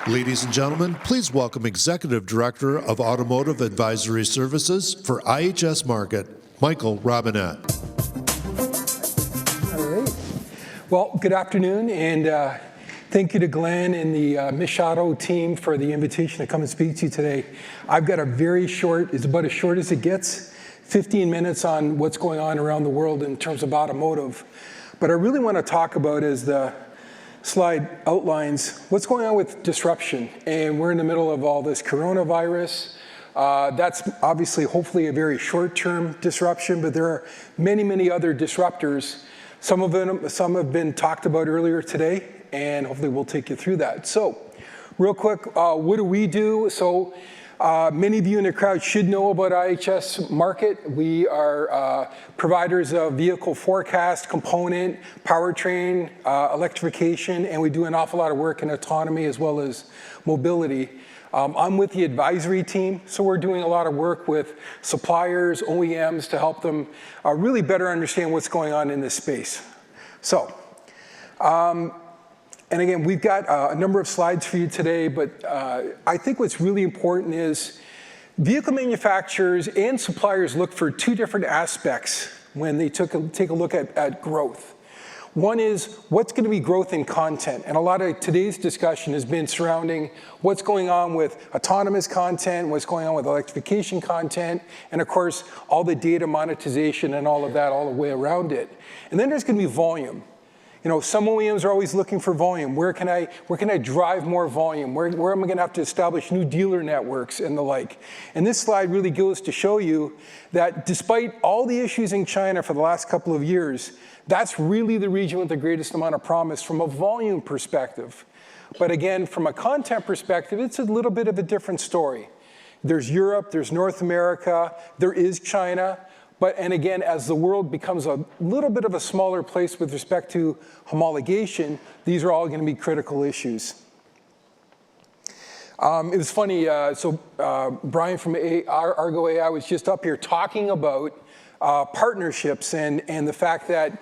Ladies and gentlemen, please welcome Executive Director of Automotive Advisory Services for IHS Markit, Michael Robinet. All right. Well, good afternoon, and thank you to Glenn and the MICHauto team for the invitation to come and speak to you today. I've got a very short, it's about as short as it gets, 15 minutes on what's going on around the world in terms of automotive. But I really want to talk about, as the slide outlines, what's going on with disruption. And we're in the middle of all this coronavirus. That's obviously, hopefully, a very short-term disruption, but there are many, many other disruptors. Some have been talked about earlier today, and hopefully we'll take you through that. So, real quick, what do we do? So, many of you in the crowd should know about IHS Markit. We are providers of vehicle forecast, component, powertrain, electrification, and we do an awful lot of work in autonomy as well as mobility. I'm with the advisory team, so we're doing a lot of work with suppliers, OEMs, to help them really better understand what's going on in this space. So, and again, we've got a number of slides for you today, but I think what's really important is vehicle manufacturers and suppliers look for two different aspects when they take a look at growth. One is, what's going to be growth in content? And a lot of today's discussion has been surrounding what's going on with autonomous content, what's going on with electrification content, and of course, all the data monetization and all of that all the way around it. And then there's going to be volume. You know, some OEMs are always looking for volume. Where can I drive more volume? Where am I going to have to establish new dealer networks and the like? And this slide really goes to show you that despite all the issues in China for the last couple of years, that's really the region with the greatest amount of promise from a volume perspective. But again, from a content perspective, it's a little bit of a different story. There's Europe, there's North America, there is China. And again, as the world becomes a little bit of a smaller place with respect to homologation, these are all going to be critical issues. It was funny, Brian from Argo AI was just up here talking about partnerships and the fact that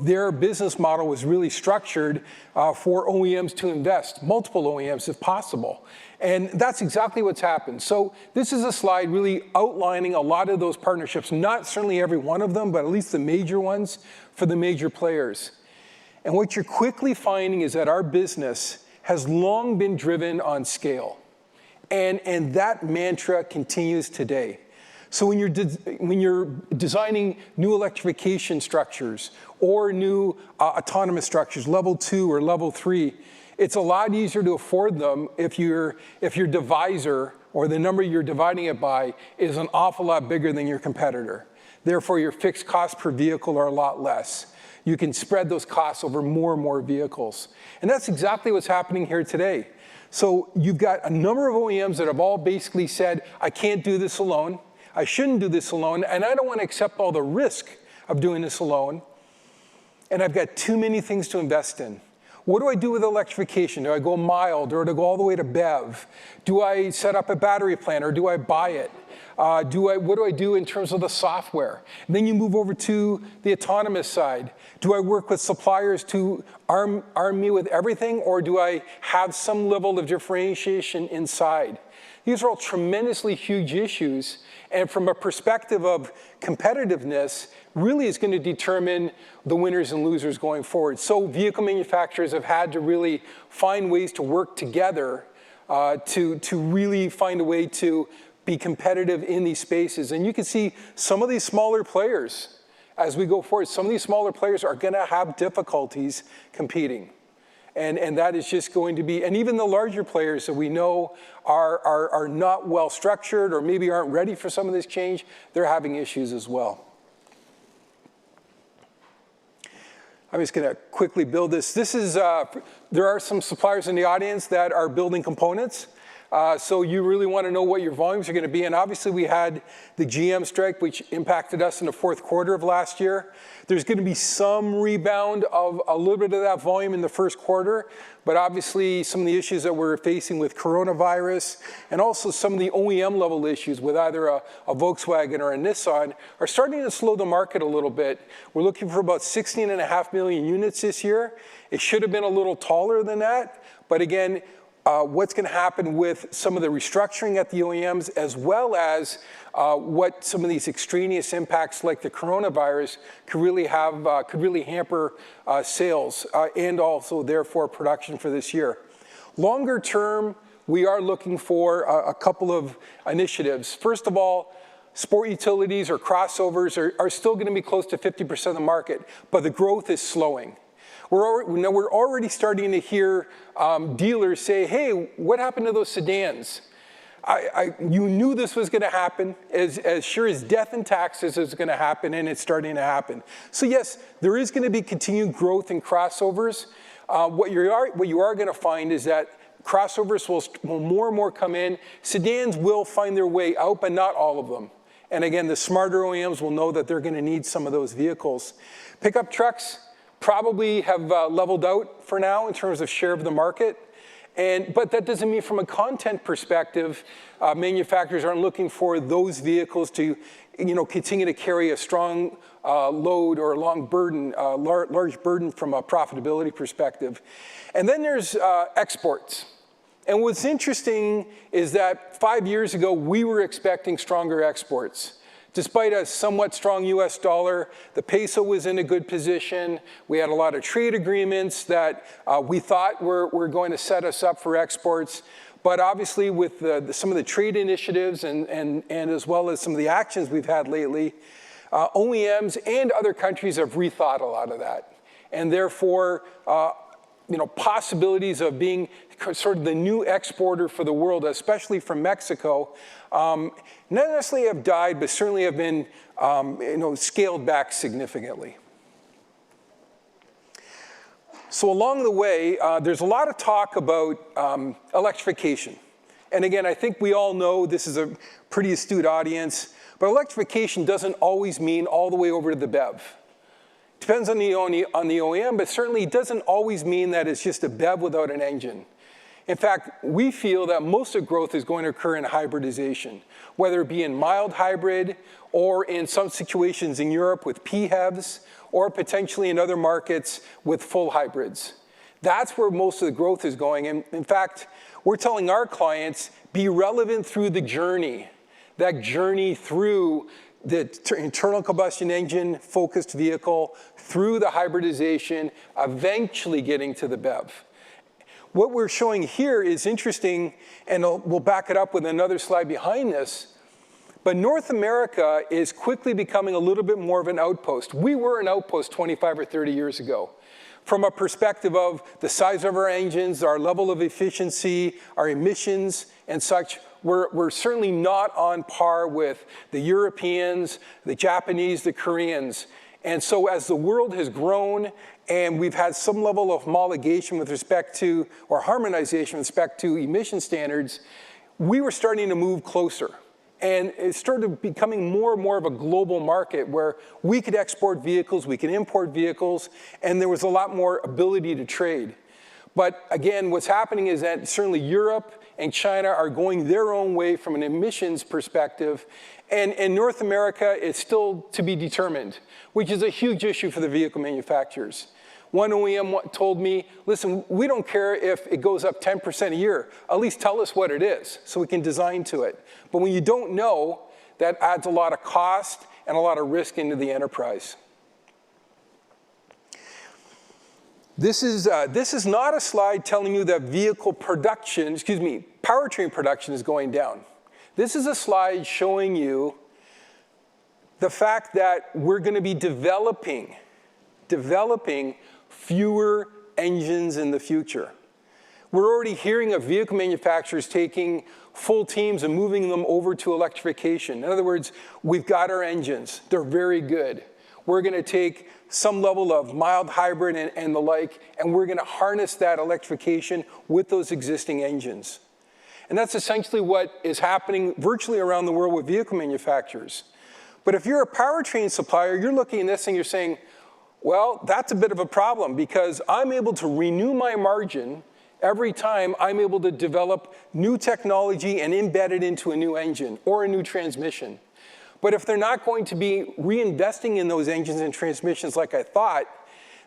their business model was really structured for OEMs to invest, multiple OEMs if possible. And that's exactly what's happened. So this is a slide really outlining a lot of those partnerships, not certainly every one of them, but at least the major ones for the major players. And what you're quickly finding is that our business has long been driven on scale. And that mantra continues today. So when you're designing new electrification structures or new autonomous structures, level 2 or level 3, it's a lot easier to afford them if your divisor or the number you're dividing it by is an awful lot bigger than your competitor. Therefore, your fixed costs per vehicle are a lot less. You can spread those costs over more and more vehicles. And that's exactly what's happening here today. So you've got a number of OEMs that have all basically said, I can't do this alone. I shouldn't do this alone, and I don't want to accept all the risk of doing this alone. And I've got too many things to invest in. What do I do with electrification? Do I go mild, or do I go all the way to BEV? Do I set up a battery plant, or do I buy it? What do I do in terms of the software? And then you move over to the autonomous side. Do I work with suppliers to arm me with everything, or do I have some level of differentiation inside? These are all tremendously huge issues, and from a perspective of competitiveness, really is going to determine the winners and losers going forward. So vehicle manufacturers have had to really find ways to work together to really find a way to be competitive in these spaces. And you can see some of these smaller players, as we go forward, some of these smaller players are going to have difficulties competing. And that is just going to be, and even the larger players that we know are not well structured or maybe aren't ready for some of this change, they're having issues as well. I'm just going to quickly build this. This is, there are some suppliers in the audience that are building components. So you really want to know what your volumes are going to be. And obviously we had the GM strike, which impacted us in the fourth quarter of last year. There's going to be some rebound of a little bit of that volume in the first quarter. But obviously some of the issues that we're facing with coronavirus and also some of the OEM level issues with either a Volkswagen or a Nissan are starting to slow the market a little bit. We're looking for about 16.5 million units this year. It should have been a little taller than that. But again, what's going to happen with some of the restructuring at the OEMs, as well as what some of these extraneous impacts like the coronavirus could really hamper sales and also therefore production for this year. Longer term, we are looking for a couple of initiatives. First of all, sport utilities or crossovers are still going to be close to 50% of the market, but the growth is slowing. We're already starting to hear dealers say, hey, what happened to those sedans? You knew this was going to happen, as sure as death and taxes is going to happen, and it's starting to happen. So yes, there is going to be continued growth in crossovers. What you are going to find is that crossovers will more and more come in. Sedans will find their way out, but not all of them. And again, the smarter OEMs will know that they're going to need some of those vehicles. Pickup trucks probably have leveled out for now in terms of share of the market. But that doesn't mean from a content perspective, manufacturers aren't looking for those vehicles to continue to carry a strong load or a large burden from a profitability perspective. And then there's exports. And what's interesting is that 5 years ago, we were expecting stronger exports. Despite a somewhat strong US dollar, the peso was in a good position. We had a lot of trade agreements that we thought were going to set us up for exports. But obviously with some of the trade initiatives and as well as some of the actions we've had lately, OEMs and other countries have rethought a lot of that. And therefore, possibilities of being sort of the new exporter for the world, especially from Mexico, not necessarily have died, but certainly have been scaled back significantly. So along the way, there's a lot of talk about electrification. And again, I think we all know this is a pretty astute audience, but electrification doesn't always mean all the way over to the BEV. Depends on the OEM, but certainly it doesn't always mean that it's just a BEV without an engine. In fact, we feel that most of growth is going to occur in hybridization, whether it be in mild hybrid or in some situations in Europe with PHEVs or potentially in other markets with full hybrids. That's where most of the growth is going. And in fact, we're telling our clients, be relevant through the journey, that journey through the internal combustion engine focused vehicle, through the hybridization, eventually getting to the BEV. What we're showing here is interesting, and we'll back it up with another slide behind this, but North America is quickly becoming a little bit more of an outpost. We were an outpost 25 or 30 years ago. From a perspective of the size of our engines, our level of efficiency, our emissions and such, we're certainly not on par with the Europeans, the Japanese, the Koreans. And so as the world has grown and we've had some level of homologation with respect to, or harmonization with respect to emission standards, we were starting to move closer. And it started becoming more and more of a global market where we could export vehicles, we could import vehicles, and there was a lot more ability to trade. But again, what's happening is that certainly Europe and China are going their own way from an emissions perspective, and in North America, it's still to be determined, which is a huge issue for the vehicle manufacturers. One OEM told me, listen, we don't care if it goes up 10% a year. At least tell us what it is so we can design to it. But when you don't know, that adds a lot of cost and a lot of risk into the enterprise. This is not a slide telling you that vehicle production, powertrain production is going down. This is a slide showing you the fact that we're going to be developing fewer engines in the future. We're already hearing of vehicle manufacturers taking full teams and moving them over to electrification. In other words, we've got our engines. They're very good. We're going to take some level of mild hybrid and the like, and we're going to harness that electrification with those existing engines. And that's essentially what is happening virtually around the world with vehicle manufacturers. But if you're a powertrain supplier, you're looking at this and you're saying, well, that's a bit of a problem because I'm able to renew my margin every time I'm able to develop new technology and embed it into a new engine or a new transmission. But if they're not going to be reinvesting in those engines and transmissions like I thought,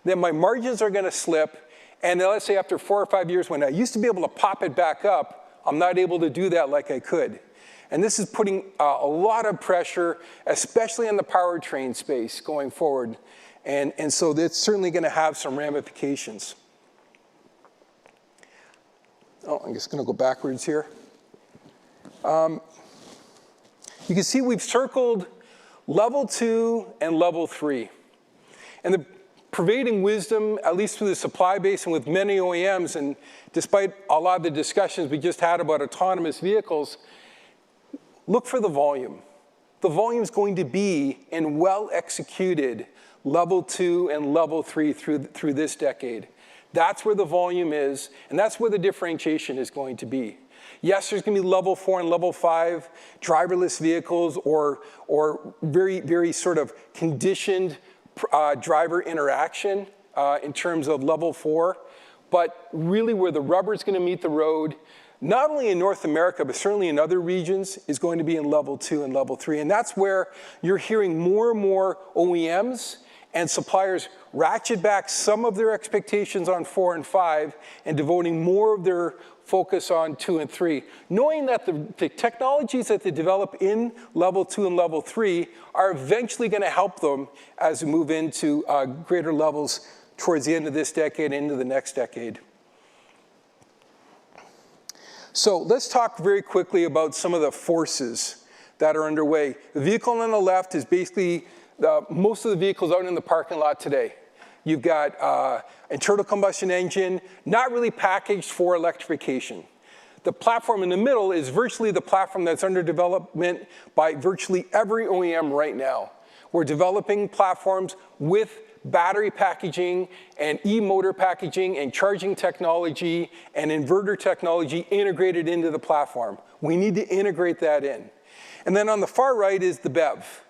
then my margins are going to slip And then let's say after 4 or 5 years, when I used to be able to pop it back up, I'm not able to do that like I could. And this is putting a lot of pressure, especially in the powertrain space going forward. And so that's certainly going to have some ramifications. Oh, I'm just going to go backwards here. You can see we've circled level 2 and level 3. And the pervading wisdom, at least through the supply base and with many OEMs, and despite a lot of the discussions we just had about autonomous vehicles, look for the volume. The volume is going to be in well-executed level 2 and level 3 through this decade. That's where the volume is, and that's where the differentiation is going to be. Yes, there's going to be level 4 and level 5 driverless vehicles or very, very sort of conditioned driver interaction in terms of level 4. But really where the rubber is going to meet the road, not only in North America, but certainly in other regions, is going to be in level 2 and level 3. And that's where you're hearing more and more OEMs and suppliers ratchet back some of their expectations on 4 and 5 and devoting more of their focus on 2 and 3, knowing that the technologies that they develop in level 2 and level 3 are eventually going to help them as we move into greater levels towards the end of this decade and into the next decade. So let's talk very quickly about some of the forces that are underway. The vehicle on the left is basically most of the vehicles out in the parking lot today. You've got internal combustion engine, not really packaged for electrification. The platform in the middle is virtually the platform that's under development by virtually every OEM right now. We're developing platforms with battery packaging and e-motor packaging and charging technology and inverter technology integrated into the platform. We need to integrate that in. And then on the far right is the BEV.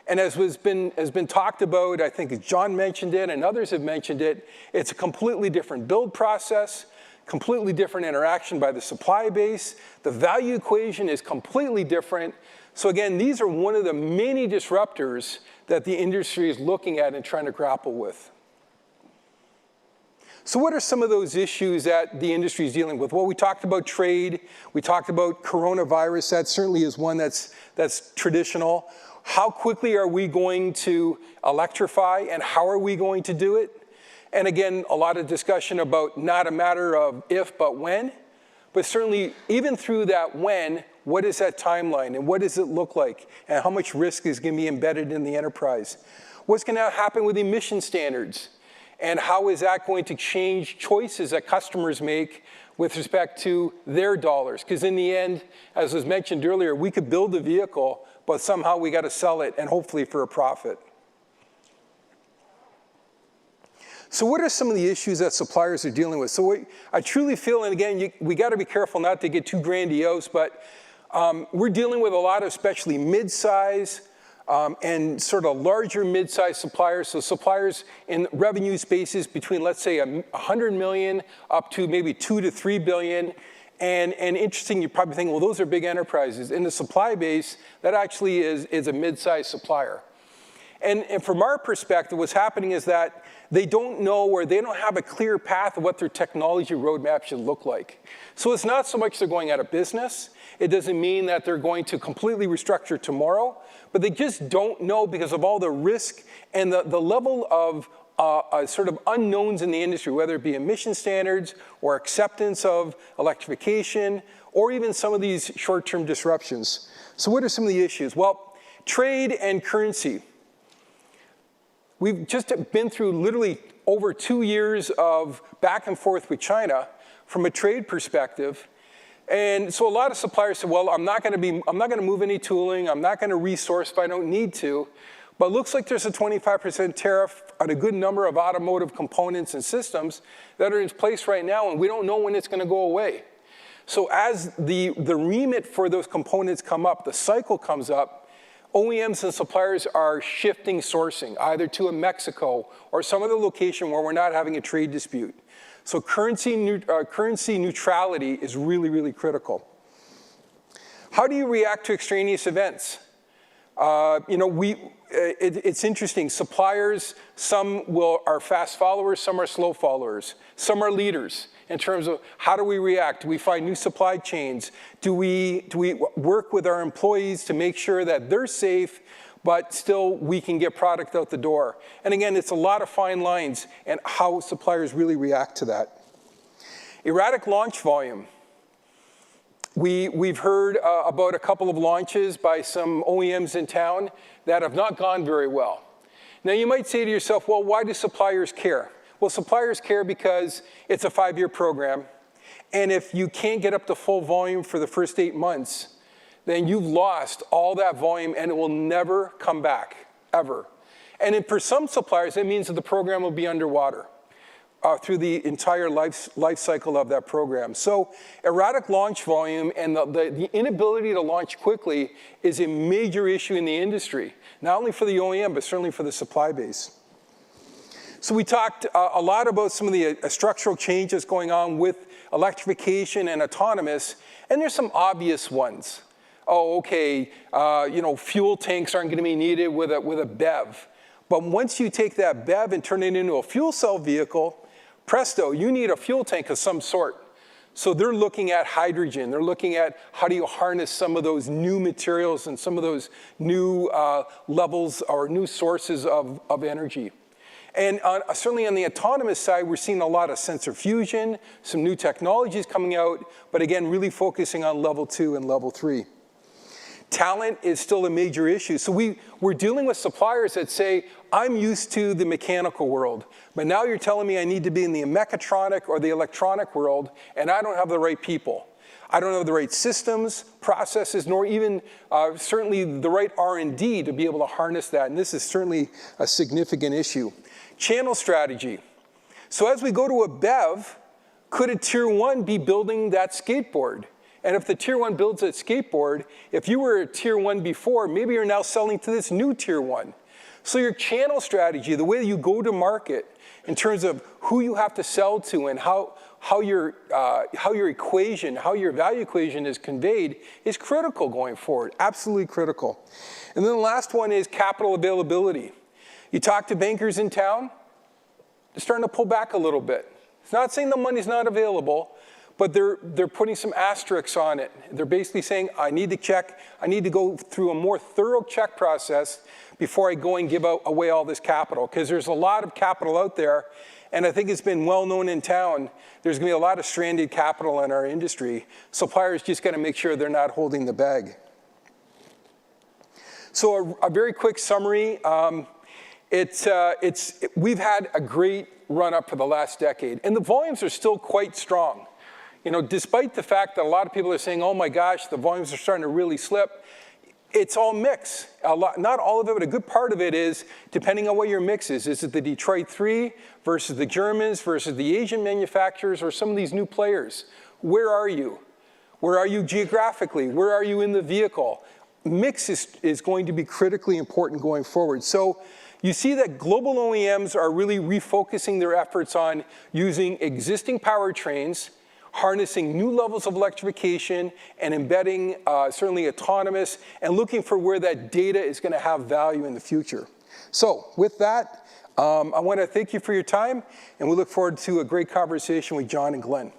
And as has been talked about, I think John mentioned it and others have mentioned it, it's a completely different build process, completely different interaction by the supply base. The value equation is completely different. So again, these are one of the many disruptors that the industry is looking at and trying to grapple with. So what are some of those issues that the industry is dealing with? Well, we talked about trade. We talked about coronavirus. That certainly is one that's traditional. How quickly are we going to electrify and how are we going to do it? And again, a lot of discussion about not a matter of if, but when. But certainly, even through that when, what is that timeline and what does it look like? And how much risk is going to be embedded in the enterprise? What's going to happen with emission standards? And how is that going to change choices that customers make with respect to their dollars? Because in the end, as was mentioned earlier, we could build a vehicle, but somehow we got to sell it, and hopefully for a profit. So what are some of the issues that suppliers are dealing with? So I truly feel, and again, we got to be careful not to get too grandiose, but we're dealing with a lot of especially mid-size and sort of larger mid-size suppliers. So suppliers in revenue spaces between, let's say, 100 million up to maybe 2 to 3 billion. And interesting, you probably think, well, those are big enterprises. In the supply base, that actually is a mid-sized supplier. And from our perspective, what's happening is that they don't know or they don't have a clear path of what their technology roadmap should look like. So it's not so much they're going out of business. It doesn't mean that they're going to completely restructure tomorrow, but they just don't know because of all the risk and the level of sort of unknowns in the industry, whether it be emission standards or acceptance of electrification, or even some of these short-term disruptions. So what are some of the issues? Well, trade and currency. We've just been through literally over 2 years of back and forth with China from a trade perspective. And so a lot of suppliers said, well, I'm not going to move any tooling. I'm not going to resource if I don't need to. But it looks like there's a 25% tariff on a good number of automotive components and systems that are in place right now, and we don't know when it's going to go away. So as the remit for those components come up, the cycle comes up, OEMs and suppliers are shifting sourcing, either to a Mexico or some other location where we're not having a trade dispute. So currency neutrality is really, really critical. How do you react to extraneous events? It's interesting. Suppliers, some are fast followers, some are slow followers. Some are leaders in terms of how do we react? Do we find new supply chains? Do we work with our employees to make sure that they're safe, but still we can get product out the door? And again, it's a lot of fine lines and how suppliers really react to that. Erratic launch volume. We've heard about a couple of launches by some OEMs in town that have not gone very well. Now you might say to yourself, well, why do suppliers care? Well, suppliers care because it's a 5-year program, and if you can't get up to full volume for the first 8 months, then you've lost all that volume and it will never come back, ever. And for some suppliers, that means that the program will be underwater through the entire life cycle of that program. So erratic launch volume and the inability to launch quickly is a major issue in the industry, not only for the OEM, but certainly for the supply base. So we talked a lot about some of the structural changes going on with electrification and autonomous, and there's some obvious ones. Oh, okay, fuel tanks aren't going to be needed with a BEV. But once you take that BEV and turn it into a fuel cell vehicle, presto, you need a fuel tank of some sort. So they're looking at hydrogen. They're looking at how do you harness some of those new materials and some of those new levels or new sources of energy. And certainly on the autonomous side, we're seeing a lot of sensor fusion, some new technologies coming out, but again, really focusing on level 2 and level 3. Talent is still a major issue. So we're dealing with suppliers that say, I'm used to the mechanical world, but now you're telling me I need to be in the mechatronic or the electronic world, and I don't have the right people. I don't have the right systems, processes, nor even certainly the right R&D to be able to harness that, and this is certainly a significant issue. Channel strategy. So as we go to a BEV, could a tier 1 be building that skateboard? And if the tier 1 builds that skateboard, if you were a tier 1 before, maybe you're now selling to this new tier 1. So your channel strategy, the way you go to market in terms of who you have to sell to and how your value equation is conveyed is critical going forward, absolutely critical. And then the last one is capital availability. You talk to bankers in town, they're starting to pull back a little bit. It's not saying the money's not available, but they're putting some asterisks on it. They're basically saying, I need to check, I need to go through a more thorough check process before I go and give away all this capital, because there's a lot of capital out there, and I think it's been well known in town, there's gonna be a lot of stranded capital in our industry. Suppliers just gotta make sure they're not holding the bag. So a very quick summary. We've had a great run up for the last decade, and the volumes are still quite strong. Despite the fact that a lot of people are saying, oh my gosh, the volumes are starting to really slip, it's all mix. Not all of it, but a good part of it is, depending on what your mix is. Is it the Detroit 3 versus the Germans versus the Asian manufacturers or some of these new players? Where are you? Where are you geographically? Where are you in the vehicle? Mix is going to be critically important going forward. So you see that global OEMs are really refocusing their efforts on using existing powertrains, harnessing new levels of electrification, and embedding certainly autonomous, and looking for where that data is going to have value in the future. So with that, I want to thank you for your time, and we look forward to a great conversation with John and Glenn.